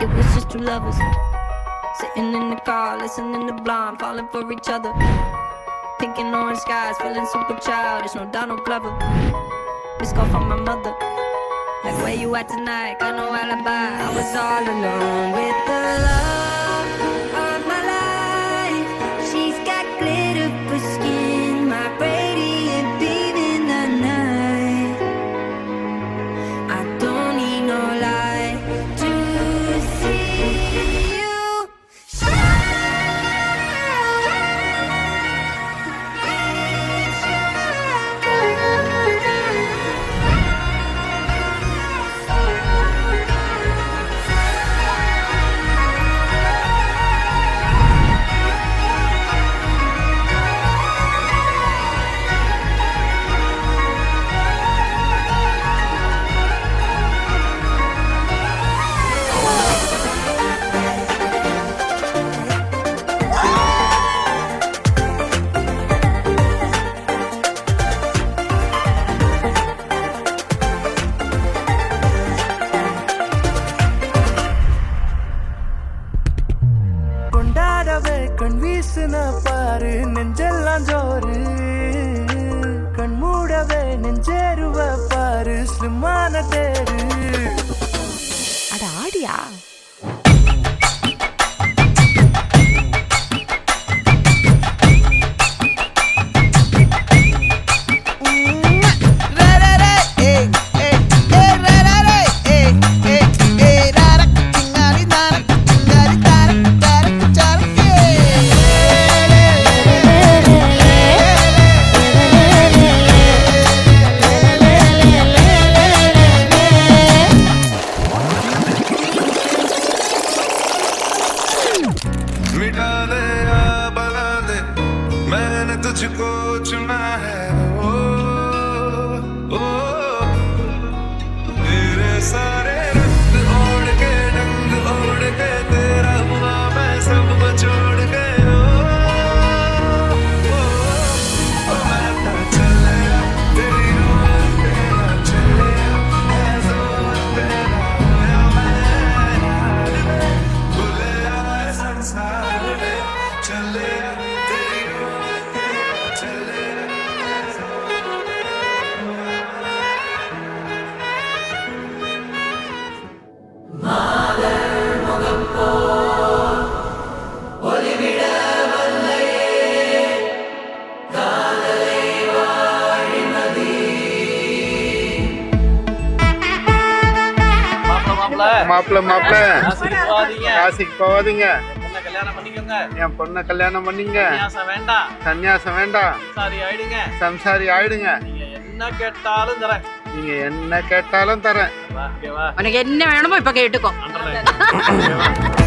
It was just two lovers sitting in the car, listening to Blonde, falling for each other. Pink and orange skies, feeling super childish. No Donald Glover. Missed call from my mother. Like, where you at tonight? Got no alibi. I was all alone with the love of my life. She's got glitter for skin, my radiant beam in the night. I don't need no light to see you shine. கொண்டாடவே கண் வீசுன பாரு நெஞ்செல்லாம் ஜோறு கண் மூடவே நெஞ்சேருவ பாரு ஸ்லிம்மான தேரு அட ஆடியா मिटा दे या बना दे मैंने तुझको चुना है ओ, ओ, तेरे सारे रंग ओढ़ के डंग ओढ़ के तेरा हुआ मैं सब छोड़ के मैं तो चले तेरी रोड पे ना चले ऐसा तेरा होया मैं भूले आए संसार में चले तेरी रोड पे चले மாப்பிள்ள மாப்பிள்ள போகாதீங்க. காசிக்கு போகாதீங்க. பொண்ணை கல்யாணம் பண்ணிக்கோங்க. என் பொண்ணை கல்யாணம் பண்ணீங்க. சன்னியாசம் வேண்டாம். சன்னியாசம் வேண்டாம். சம்சாரி ஆயிடுங்க. சம்சாரி ஆயிடுங்க. நீங்க என்ன கேட்டாலும் தரேன். நீங்க என்ன கேட்டாலும் தரேன். வா, இங்க வா. உனக்கு என்ன வேணுமோ இப்ப கேட்டுக்கோ அன்றேன்.